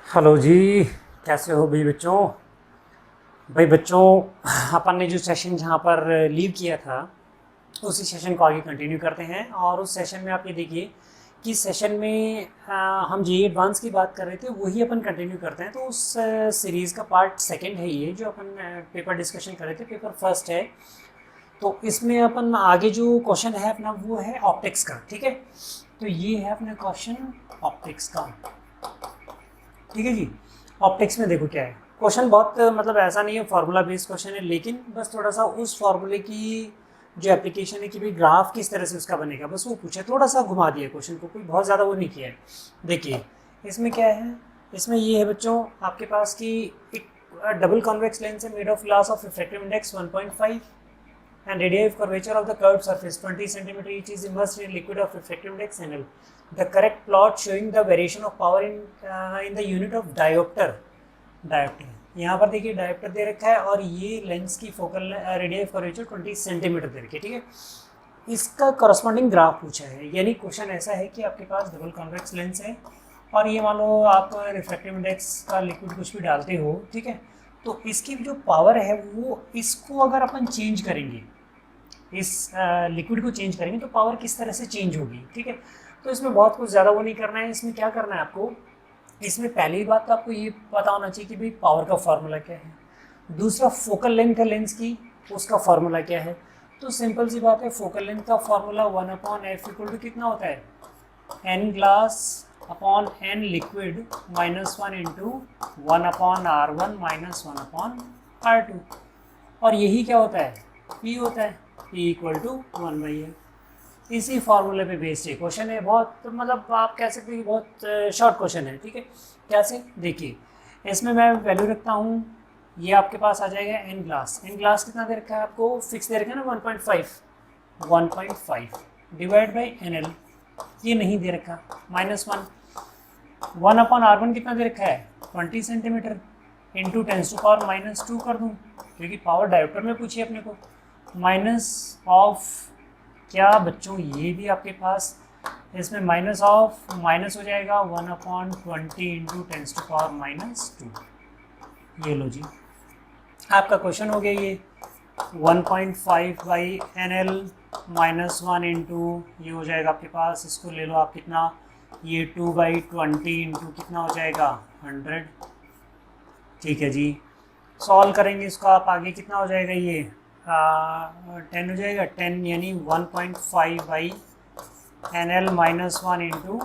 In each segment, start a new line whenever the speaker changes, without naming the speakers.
Hello जी। कैसे हो भाई बच्चों? भाई बच्चों, अपन ने जो सेशन जहाँ पर लीव किया था उसी सेशन को आगे कंटिन्यू करते हैं। और उस सेशन में आप ये देखिए कि सेशन में हम जी एडवांस की बात कर रहे थे, वही अपन कंटिन्यू करते हैं। तो उस सीरीज़ का पार्ट सेकंड है ये, जो अपन पेपर डिस्कशन कर रहे थे। पेपर फर्स्ट है, तो इसमें अपन आगे जो क्वेश्चन है अपना वो है ऑप्टिक्स का। ठीक है, तो ये है अपना क्वेश्चन ऑप्टिक्स का। ठीक है जी। ऑप्टिक्स में देखो क्या है क्वेश्चन, बहुत मतलब ऐसा नहीं है फार्मूला बेस्ड क्वेश्चन है, लेकिन बस थोड़ा सा उस फार्मूले की जो एप्लीकेशन है कि भाई ग्राफ किस तरह से उसका बनेगा, बस वो पूछे, थोड़ा सा घुमा दिया क्वेश्चन को, कोई बहुत ज़्यादा वो नहीं किया है। देखिए इसमें क्या है, इसमें ये है बच्चों आपके पास कि एक डबल कॉन्वेक्स लेंस है made of glass of refractive index 1.5 and radii curvature of the curved surface 20 centimeter each is immersed in liquid of refractive index NL. The correct plot showing the variation of power in the unit of diopter. Dioptre यहाँ पर देखिए dioptre दे रखा है और ये lens की focal radius of curvature 20 centimetre दे रखी है। ठीक है, इसका करस्पॉन्डिंग ग्राफ पूछा है। यानी क्वेश्चन ऐसा है कि आपके पास डबल कॉन्वेक्स लेंस है और ये मान लो आप रिफ्रैक्टिव इंडेक्स का लिक्विड कुछ भी डालते हो। ठीक है, तो इसकी जो पावर है वो, इसको अगर अपन चेंज करेंगे, इस लिक्विड को चेंज करेंगे तो पावर किस तरह से चेंज होगी। ठीक है, तो इसमें बहुत कुछ ज़्यादा वो नहीं करना है। इसमें क्या करना है आपको, इसमें पहली बात तो आपको ये पता होना चाहिए कि भाई पावर का फॉर्मूला क्या है। दूसरा फोकल लेंथ है लेंस की, उसका फॉर्मूला क्या है। तो सिंपल सी बात है, फोकल लेंथ का फॉर्मूला 1/f इक्वल टू कितना होता है, n glass upon n liquid -1 into 1/r1 -1/r2। और यही क्या होता है, p होता है, p इक्वल टू 1/f। इसी फॉर्मूले पे बेस्ड है क्वेश्चन है। बहुत मतलब आप कह सकते हैं कि बहुत शॉर्ट क्वेश्चन है। ठीक है, कैसे देखिए, इसमें मैं वैल्यू रखता हूँ, ये आपके पास आ जाएगा n ग्लास। n ग्लास कितना दे रखा है आपको, फिक्स दे रखा है ना 1.5 डिवाइड बाई NL, ये नहीं दे रखा, -1। 1/r1 कितना दे रखा है 20 सेंटीमीटर इंटू 10⁻⁻² कर दूँ, क्योंकि पावर डायोप्टर में पूछी अपने को। माइनस ऑफ क्या बच्चों, ये भी आपके पास इसमें माइनस ऑफ माइनस हो जाएगा 1/20 इंटू 10⁻²। ये लो जी, आपका क्वेश्चन हो गया ये 1.5/NL -1 इंटू ये हो जाएगा आपके पास, इसको ले लो आप कितना, ये 2/20 इंटू कितना हो जाएगा 100। ठीक है जी, सॉल्व करेंगे इसको आप, आगे कितना हो जाएगा, ये 10 हो जाएगा, 10 यानी 1.5/NL -1 इंटू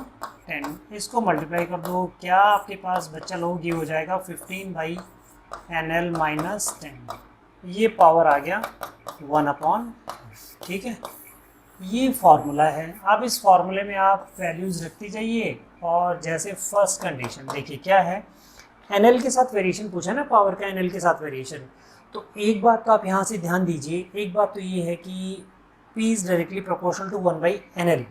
10। इसको मल्टीप्लाई कर दो, क्या आपके पास बच्चा लोग ये हो जाएगा 15/NL -10। ये पावर आ गया 1/। ठीक है, ये फार्मूला है। अब इस फार्मूले में आप वैल्यूज़ रखती जाइए। और जैसे फर्स्ट कंडीशन देखिए क्या है, NL के साथ वेरिएशन पूछा ना, पावर का NL के साथ वेरिएशन। तो एक बात तो आप यहाँ से ध्यान दीजिए, एक बात तो ये है कि P is directly proportional to 1/NL।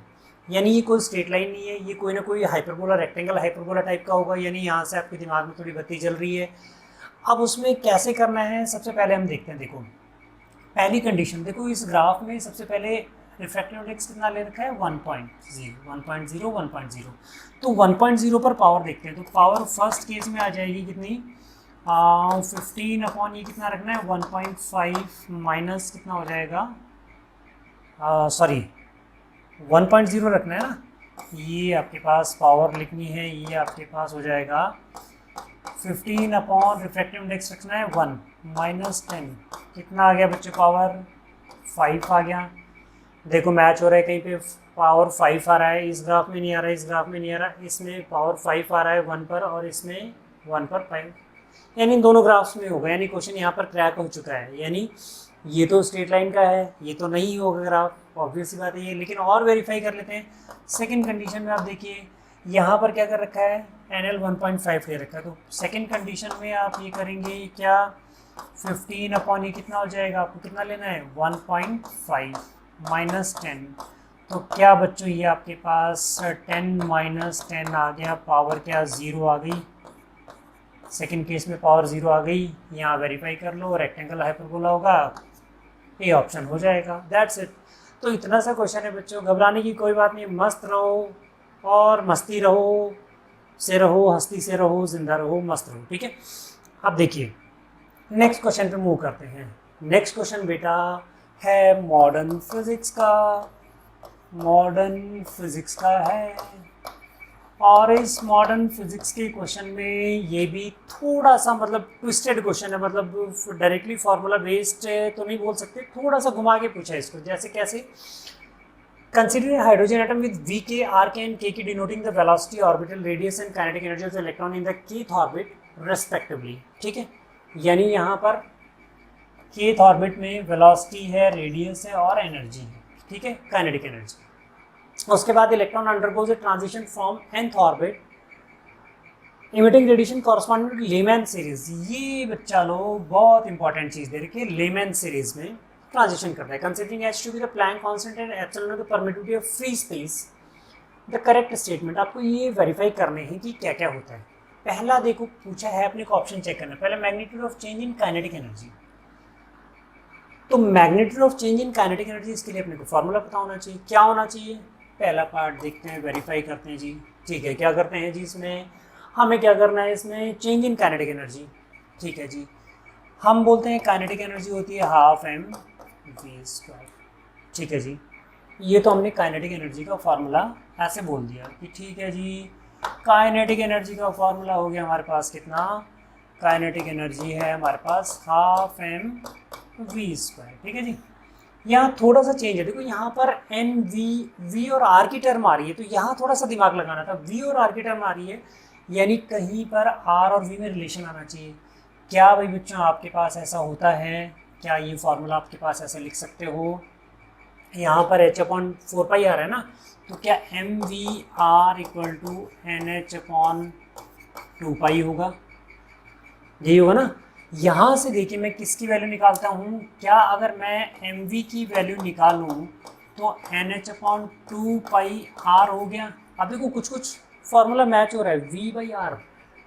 यानी ये कोई स्ट्रेट लाइन नहीं है, ये कोई ना कोई हाइपरबोला, रेक्टेंगल हाइपरबोला टाइप का होगा। यानी यहाँ से आपके दिमाग में थोड़ी बत्ती जल रही है। अब उसमें कैसे करना है, सबसे पहले हम देखते हैं। देखो पहली कंडीशन देखो, इस ग्राफ में सबसे पहले रिफ्रैक्टिव इंडेक्स कितना ले रखा है 1.0। तो 1.0 पर पावर देखते हैं। तो पावर फर्स्ट केस में आ जाएगी कितनी, 15 ये कितना रखना है 1.5 माइनस कितना हो जाएगा, सॉरी 1.0 रखना है ना। ये आपके पास पावर लिखनी है, ये आपके पास हो जाएगा 15 रिफ्रैक्टिव इंडेक्स रखना है 1 -10 कितना आ गया बच्चों, पावर 5 आ गया। देखो मैच हो रहा है, कहीं पे पावर 5 आ रहा है, इस ग्राफ में नहीं आ रहा है, इस ग्राफ में नहीं आ रहा, इसमें पावर 5 आ रहा है 1 पर और इसमें 1 पर 5, यानी इन दोनों ग्राफ्स में होगा। यानी क्वेश्चन यहाँ पर क्रैक हो चुका है। यानी ये तो स्ट्रेट लाइन का है, ये तो नहीं होगा ग्राफ, ऑब्वियस सी बात है ये। लेकिन और वेरीफाई कर लेते हैं। सेकंड कंडीशन में आप देखिए यहाँ पर क्या कर रखा है, NL 1.5 ले रखा है। तो सेकंड कंडीशन में आप ये करेंगे क्या, 15 ये कितना हो जाएगा, आपको कितना लेना है 1.5 -10। तो क्या बच्चों ये आपके पास 10 -10 आ गया, पावर क्या 0 आ गई। सेकंड केस में पावर 0 आ गई। यहाँ वेरीफाई कर लो, रेक्टेंगल हाइपरबोला होगा, ए ऑप्शन हो जाएगा। That's it. तो इतना सा क्वेश्चन है बच्चों, घबराने की कोई बात नहीं, मस्त रहो और मस्ती रहो, से रहो, हस्ती से रहो, जिंदा रहो, मस्त रहो। ठीक है, अब देखिए नेक्स्ट क्वेश्चन पे मूव करते हैं। नेक्स्ट क्वेश्चन बेटा है मॉडर्न फिजिक्स का, मॉडर्न फिजिक्स का है। और इस मॉडर्न फिजिक्स के क्वेश्चन में ये भी थोड़ा सा मतलब ट्विस्टेड क्वेश्चन है, मतलब डायरेक्टली फार्मूला बेस्ड तो नहीं बोल सकते, थोड़ा सा घुमा के पूछा है इसको। जैसे कैसे, consider hydrogen atom with V K, R K and K denoting the velocity, orbital radius and kinetic energy of the electron in the kth orbit respectively. ठीक है, यानी यहाँ पर kth ऑर्बिट में वेलोसिटी है, रेडियस है और एनर्जी है। ठीक है, काइनेटिक एनर्जी। उसके बाद electron undergoes a transition from nth orbit emitting radiation corresponding to Lyman series. ये बच्चा लोग बहुत इंपॉर्टेंट चीज दे रखी है, लेमैन सीरीज में ट्रांजिशन करता है। Considering h to be the Planck constant and epsilon the permittivity of free space, the correct statement. आपको ये वेरीफाई करने हैं कि क्या क्या होता है। पहला देखो पूछा है, अपने को ऑप्शन चेक करना है। पहले magnitude of change in kinetic energy, तो magnitude of change in kinetic energy, इसके लिए अपने को फॉर्मूला पता होना चाहिए। क्या होना चाहिए, पहला पार्ट देखते हैं, वेरीफाई करते हैं जी। ठीक है, क्या करते हैं जी, इसमें हमें क्या करना है, इसमें चेंज इन काइनेटिक एनर्जी। ठीक है जी, हम बोलते हैं काइनेटिक एनर्जी होती है हाफ एम वी स्क्वायर। ठीक है जी, ये तो हमने काइनेटिक एनर्जी का फार्मूला ऐसे बोल दिया कि ठीक है जी, काइनेटिक एनर्जी का फार्मूला हो गया हमारे पास कितना, काइनेटिक एनर्जी है हमारे पास हाफ एम वी स्क्वायर। ठीक है जी, यहाँ थोड़ा सा चेंज है, देखो यहाँ पर एन वी और आर की टर्म आ रही है, तो यहाँ थोड़ा सा दिमाग लगाना था। वी और आर की टर्म आ रही है, यानी कहीं पर आर और वी में रिलेशन आना चाहिए। क्या भाई बच्चों आपके पास ऐसा होता है, क्या ये फॉर्मूला आपके पास ऐसे लिख सकते हो, यहाँ पर h/4 पाई आ रहा है ना, तो क्या M V R equal to N h/2 pi होगा, यही होगा ना। यहाँ से देखिए मैं किसकी वैल्यू निकालता हूँ, क्या अगर मैं एम वी की वैल्यू निकालूँ तो एन h/2 पाई आर हो गया। अब देखो कुछ कुछ फॉर्मूला मैच हो रहा है, V by R,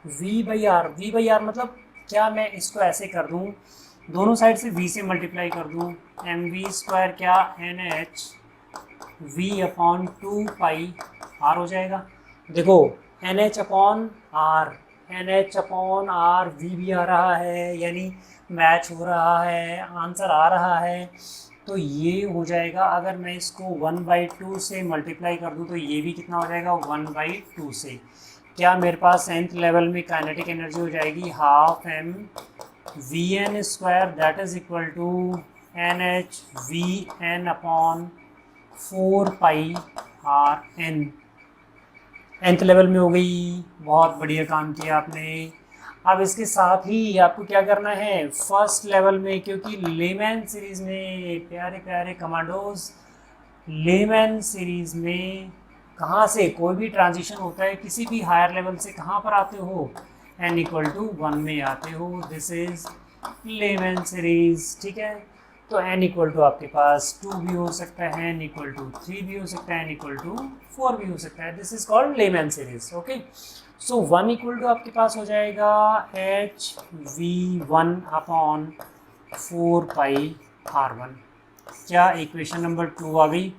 V by R, V by R मतलब क्या, मैं इसको ऐसे कर दूँ, दोनों साइड से v से मल्टीप्लाई कर दूँ, एम वी स्क्वायर क्या N H v/2 pi R हो जाएगा। देखो N h/r, N h/r we भी आ रहा है, यानी मैच हो रहा है, आंसर आ रहा है। तो ये हो जाएगा, अगर मैं इसको 1/2 से मल्टीप्लाई कर दूँ तो ये भी कितना हो जाएगा 1/2 से। क्या मेरे पास nth लेवल में काइनेटिक एनर्जी हो जाएगी half M V N square, that is equal to N H V एन/4 pi R N. nth level में हो गई, बहुत बढ़िया काम किया आपने। अब इसके साथ ही आपको क्या करना है फर्स्ट लेवल में, क्योंकि लेमैन सीरीज में प्यारे प्यारे कमांडोज, लेमैन सीरीज में कहाँ से कोई भी ट्रांजिशन होता है किसी भी हायर लेवल से, कहाँ पर आते हो n=1 में आते हो। This is layman series. ठीक है, तो n= आपके पास 2 भी हो सकता है, n=3 भी हो सकता है, n=4 भी हो सकता है। This is called Lyman series. Okay, so 1 आपके पास हो जाएगा HV1/4 पाई R1। क्या इक्वेशन नंबर 2 आ गई।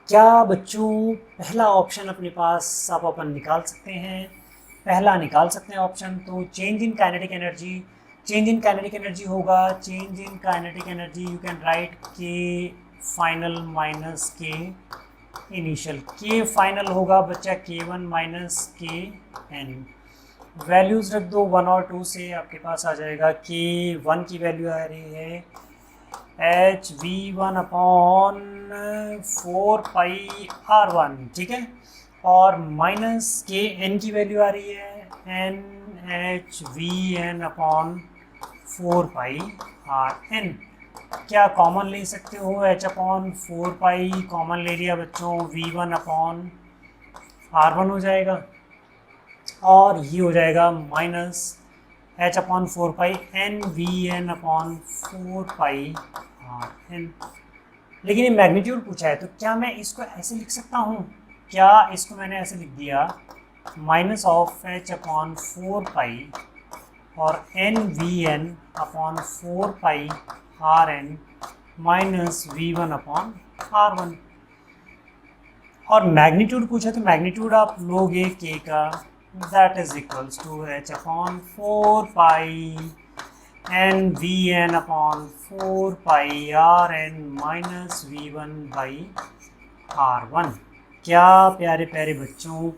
क्या बच्चों पहला ऑप्शन अपने पास आप अपन निकाल सकते हैं, पहला निकाल सकते हैं ऑप्शन। तो change in kinetic energy, change in kinetic energy होगा, change in kinetic energy you can write K final minus K initial. K final होगा बच्चा K1 माइनस के एन। वैल्यूज़ रख दो 1 और 2 से, आपके पास आ जाएगा K1 की वैल्यू आ रही है HV1/4 पाई R1। ठीक है, और माइनस Kn की वैल्यू आ रही है NHVN/4 पाई Rn। क्या कॉमन ले सकते हो, h/4 पाई कॉमन ले लिया बच्चों, V1/R1 हो जाएगा, और ये हो जाएगा माइनस h/4 पाई NVN/4 पाई Rn। लेकिन ये मैग्नीट्यूड पूछा है, तो क्या मैं इसको ऐसे लिख सकता हूँ, क्या इसको मैंने ऐसे लिख दिया माइनस ऑफ h/4 पाई और NVN/4 पाई Rn माइनस V1/R1। और मैग्नीट्यूड पूछा तो मैग्नीट्यूड आप लोगे के का, that is equals to H upon 4 pi N V N upon 4 pi R N minus V one by R one. क्या प्यारे प्यारे बच्चों,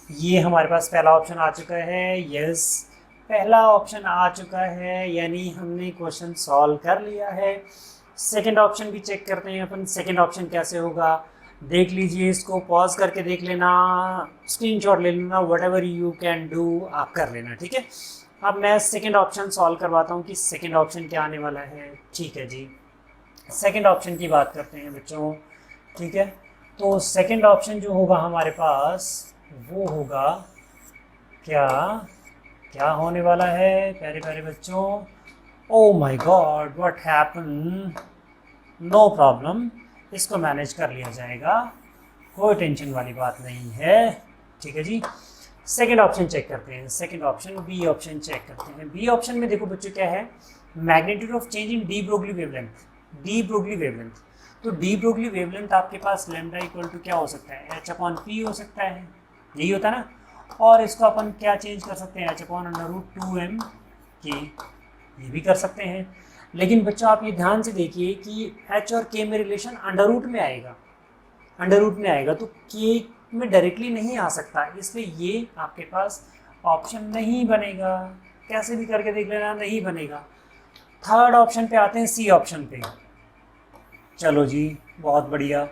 ये हमारे पास पहला ऑप्शन आ चुका है। यस, पहला ऑप्शन आ चुका है, यानी हमने क्वेश्चन सॉल्व कर लिया है। सेकंड ऑप्शन भी चेक करते हैं अपन, सेकंड ऑप्शन कैसे होगा देख लीजिए, इसको पॉज करके देख लेना, स्क्रीनशॉट ले लेना, व्हाटएवर यू कैन डू आप कर लेना, ठीक है। अब मैं सेकंड ऑप्शन सॉल्व करवाता हूँ कि सेकंड ऑप्शन क्या आने वाला है। ठीक है जी, सेकंड ऑप्शन की बात करते हैं बच्चों, ठीक है। तो सेकंड ऑप्शन जो होगा हमारे पास वो होगा क्या, क्या होने वाला है प्यारे प्यारे बच्चों। Oh my God, what happen, no problem, इसको मैनेज कर लिया जाएगा, कोई टेंशन वाली बात नहीं है, ठीक है जी। सेकंड ऑप्शन चेक करते हैं, second option B option check करते हैं। बी ऑप्शन में देखो बच्चों क्या है, magnitude of change in de Broglie wavelength, de Broglie wavelength. तो डी ब्रोगली वेवलेंथ आपके पास लैम्डा इक्वल टू क्या हो सकता है, एच अपॉन पी हो सकता है, यही होता है ना। और इसको अपन क्या चेंज कर सकते हैं, H upon under root 2m के, ये भी कर सकते हैं। लेकिन बच्चों आप ये ध्यान से देखिए कि एच और के में रिलेशन अंडर रूट में आएगा, अंडर रूट में आएगा, तो के में डायरेक्टली नहीं आ सकता, इसलिए ये आपके पास ऑप्शन नहीं बनेगा। कैसे भी करके देख लेना, नहीं बनेगा। थर्ड ऑप्शन पे आते हैं, सी ऑप्शन पे। चलो जी, बहुत बढ़िया,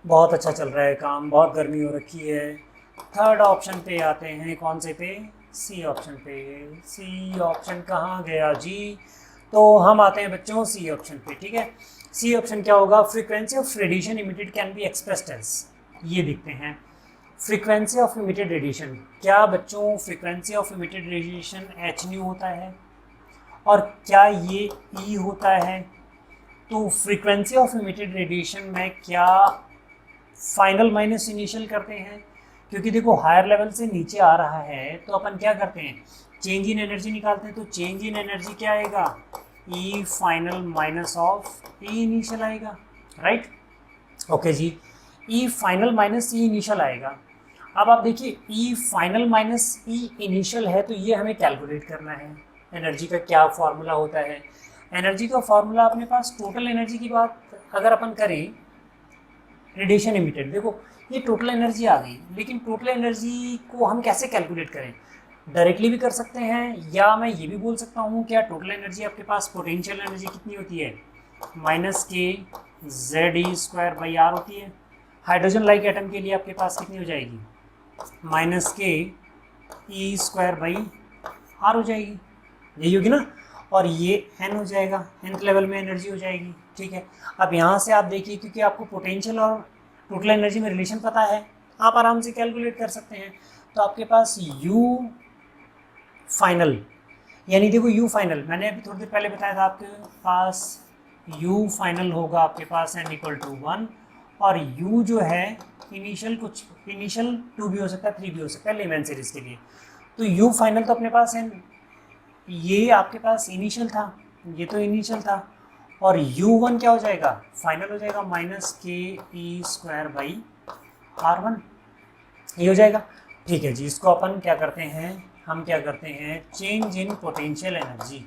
बहुत अच्छा चल रहा है काम, बहुत गर्मी हो रखी है। थर्ड ऑप्शन पे आते हैं, कौन से पे, सी ऑप्शन पे। सी ऑप्शन कहाँ गया जी, तो हम आते हैं बच्चों सी ऑप्शन पे, ठीक है। सी ऑप्शन क्या होगा, frequency of radiation emitted can be expressed as, ये देखते हैं, फ्रीक्वेंसी ऑफ इमिटेड रेडिएशन। क्या बच्चों frequency of emitted radiation H nu होता है, और क्या ये ई होता है। तो फ्रीक्वेंसी ऑफ इमिटेड रेडिएशन में क्या फाइनल माइनस इनिशियल करते हैं, क्योंकि देखो हायर लेवल से नीचे आ रहा है, तो अपन क्या करते हैं, चेंज इन एनर्जी निकालते हैं। तो चेंज इन एनर्जी क्या आएगा, E final minus of E initial आएगा, राइट। ओके जी, E final minus E initial आएगा। अब आप देखिए, E final minus E initial है, तो ये हमें कैलकुलेट करना है एनर्जी का क्या फॉर्मूला होता है। एनर्जी का फॉर्मूला अपने पास, टोटल एनर्जी की बात अगर अपन करें, रेडिएशन इमिटेड, देखो ये टोटल एनर्जी आ गई, लेकिन टोटल एनर्जी को हम कैसे कैलकुलेट करें, डायरेक्टली भी कर सकते हैं, या मैं ये भी बोल सकता हूँ क्या टोटल एनर्जी आपके पास पोटेंशियल एनर्जी कितनी होती है, minus K Z E square by R होती है। हाइड्रोजन लाइक एटम के लिए आपके पास कितनी हो जाएगी, minus K E square by are हो जाएगी, यही होगी ना। और ये एन हो जाएगा, nth लेवल में एनर्जी हो जाएगी, ठीक है। अब यहाँ से आप देखिए, क्योंकि आपको पोटेंशियल और टोटल एनर्जी में रिलेशन पता है, आप आराम से कैलकुलेट कर सकते हैं। तो आपके पास U फाइनल, यानी देखो U फाइनल मैंने अभी थोड़ी देर पहले बताया था, आपके पास U फाइनल होगा आपके पास n इक्वल टू 1, और U जो है इनिशियल, कुछ इनिशियल 2 भी हो सकता है, 3 भी हो सकता है लेमैन सीरीज के लिए। तो U फाइनल तो अपने पास है, ये आपके पास इनिशियल था, ये तो इनिशियल था, और U1 क्या हो जाएगा, फाइनल हो जाएगा, minus K E square by R1, ये हो जाएगा, ठीक है जी। इसको अपन क्या करते हैं, हम क्या करते हैं, change in potential energy,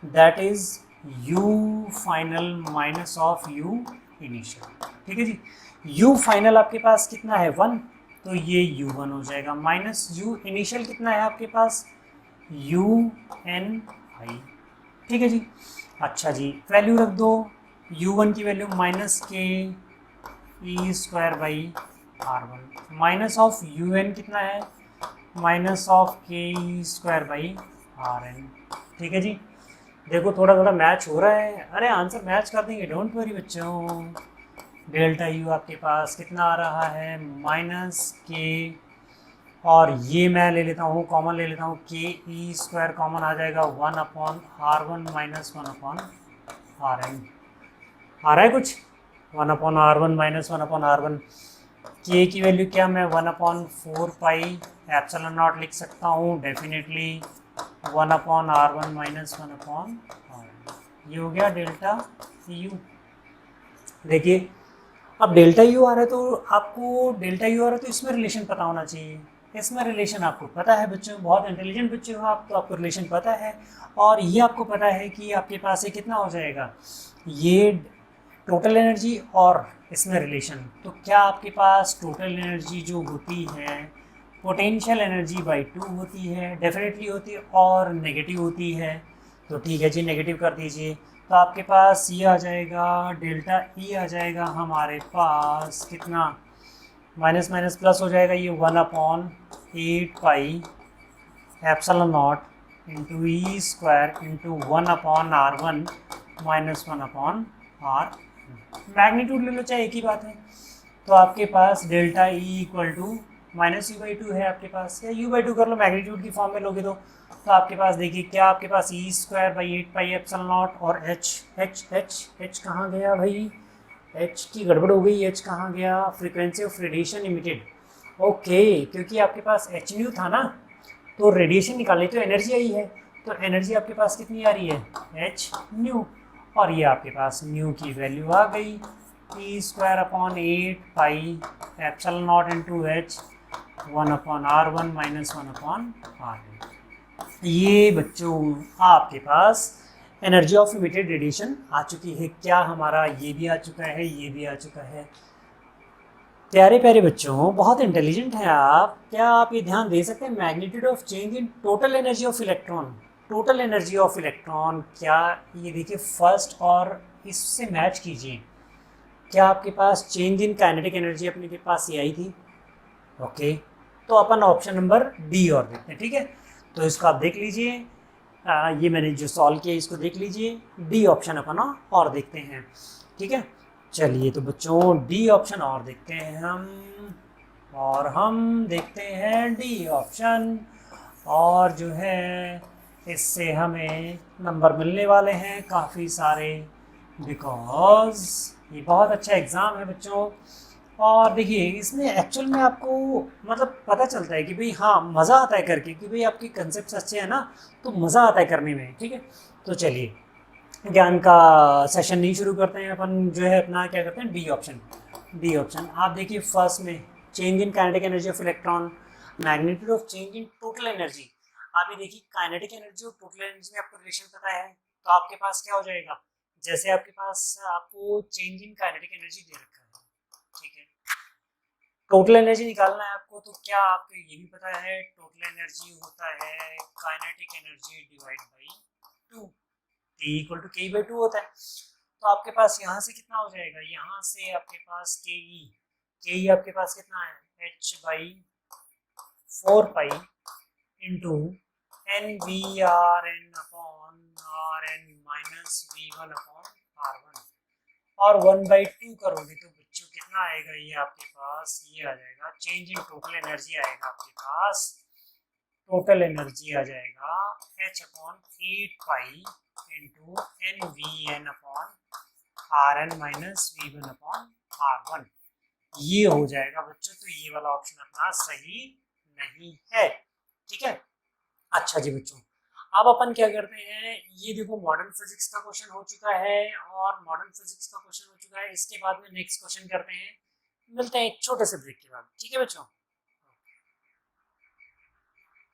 that is U final minus of U initial, ठीक है जी। U फाइनल आपके पास कितना है 1, तो ये U1 हो जाएगा, माइनस U इनिशियल कितना है आपके पास, UN आई, ठीक है जी। अच्छा जी, वैल्यू रख दो, U1 की value minus K E square by R1, minus of UN कितना है, माइनस ऑफ के ई स्क्वायर बाई RN, ठीक है जी। देखो थोड़ा थोड़ा मैच हो रहा है, अरे आंसर मैच कर देंगे, डोंट वरी बच्चों। डेल्टा U आपके पास कितना आ रहा है, माइनस के, और ये मैं ले लेता हूँ, कॉमन ले लेता हूँ, के ई स्क्वायर कॉमन आ जाएगा, 1 upon R1 minus 1 upon RN, आ रहा है कुछ, 1 upon R1 minus 1 upon R1। के की वैल्यू क्या, मैं 1 अपॉन 4 पाई एप्सिलॉन नॉट लिख सकता हूँ, definitely 1 upon R1 minus 1 upon RN, ये हो गया डेल्टा U। देखिए अब डेल्टा यू आ रहा है तो आपको डेल्टा यू आ रहा है तो इसमें रिलेशन पता होना चाहिए। इसमें रिलेशन आपको पता है बच्चों, बहुत इंटेलिजेंट बच्चे हो आप, तो आपको रिलेशन पता है। और ये आपको पता है कि आपके पास ये कितना हो जाएगा, ये टोटल एनर्जी और इसमें रिलेशन। तो क्या आपके पास टोटल एनर्जी जो होती है पोटेंशियल एनर्जी बाई 2 होती है, डेफिनेटली होती है, और नेगेटिव होती है। तो ठीक है जी, नेगेटिव कर दीजिए। तो आपके पास ये आ जाएगा डेल्टा ई आ जाएगा हमारे पास कितना, माइनस माइनस प्लस हो जाएगा, ये 1/8 pi epsilon naught into E square into 1/R1 minus 1/R। Magnitude ले लो चाहे एक ही बात है। तो आपके पास delta E equal to -u/2 है आपके पास, या u/2 कर लो, मैग्नीट्यूड की फॉर्म में लोगे तो आपके पास देखिए क्या, आपके पास E²/8 पाई एप्सिलॉन नॉट और h कहाँ गया भाई, h की गड़बड़ हो गई, h कहाँ गया, frequency of radiation emitted. Okay, क्योंकि आपके पास एच न्यू था ना, तो रेडिएशन निकालनी तो एनर्जी आई है, तो एनर्जी आपके पास कितनी आ रही है, एच न्यू, और ये आपके पास न्यू की वैल्यू आ गई E²/8 पाई epsilon naught into H 1/R1 minus 1/R। ये बच्चों आपके पास एनर्जी ऑफ इमिटेड रेडिएशन आ चुकी है। क्या हमारा ये भी आ चुका है, ये भी आ चुका है। प्यारे प्यारे बच्चों, बहुत इंटेलिजेंट हैं आप। क्या आप ये ध्यान दे सकते हैं, magnitude of change in total energy of electron, total energy of electron, क्या ये देखिए फर्स्ट और इससे मैच कीजिए। क्या आपके पास चेंज इन काइनेटिक एनर्जी अपने के पास ये आई थी, ओके। तो अपन ऑप्शन नंबर डी और देखते हैं, ठीक है। तो इसको आप देख लीजिए, ये मैंने जो सॉल्व किया इसको देख लीजिए, डी ऑप्शन अपन और देखते हैं, ठीक है। चलिए तो बच्चों डी ऑप्शन और देखते हैं हम, और हम देखते हैं डी ऑप्शन, और जो है इससे हमें नंबर मिलने वाले हैं काफ़ी सारे, बिकॉज ये बहुत अच्छा एग्ज़ाम है बच्चों। और देखिए इसमें एक्चुअल में आपको मतलब पता चलता है कि भाई हाँ मज़ा आता है करके, कि भाई आपके कंसेप्ट अच्छे हैं ना, तो मज़ा आता है करने में, ठीक है। तो चलिए ज्ञान का सेशन नहीं शुरू करते हैं अपन, जो है अपना क्या करते हैं, डी ऑप्शन। डी ऑप्शन आप देखिए फर्स्ट में, change in kinetic energy of electron, magnitude of change in total energy. आप ये देखिए काइनेटिक एनर्जी और टोटल एनर्जी में आपको रिलेशन पता है, तो आपके पास क्या हो जाएगा, जैसे आपके पास आपको चेंज इन काइनेटिक एनर्जी दे रखा है, ठीक है, टोटल एनर्जी निकालना है आपको, तो क्या आपको ये भी पता है टोटल एनर्जी होता है kinetic energy divide by 2, T equal to K/2 होता है। तो आपके पास यहाँ से कितना हो जाएगा, यहाँ से आपके पास के ई आपके पास कितना है, h/4 pi into NV/RN/RN minus V1/R1, और 1/2 करोगे तो बच्चों कितना आएगा, ये आपके पास ये आ जाएगा, चेंज इन टोटल एनर्जी आएगा आपके पास, टोटल एनर्जी आ जाएगा h/8 pi into NVN/RN minus V1/R1। ये हो जाएगा बच्चों, तो ये वाला ऑप्शन अपना सही नहीं है, ठीक है। अच्छा जी बच्चों, अब अपन क्या करते हैं, ये देखो मॉडर्न फिजिक्स का क्वेश्चन हो चुका है, और मॉडर्न फिजिक्स का क्वेश्चन हो चुका है, इसके बाद में नेक्स्ट क्वेश्चन करते हैं, मिलते हैं एक छोटे से ब्रेक के बाद, ठीक है बच्चों।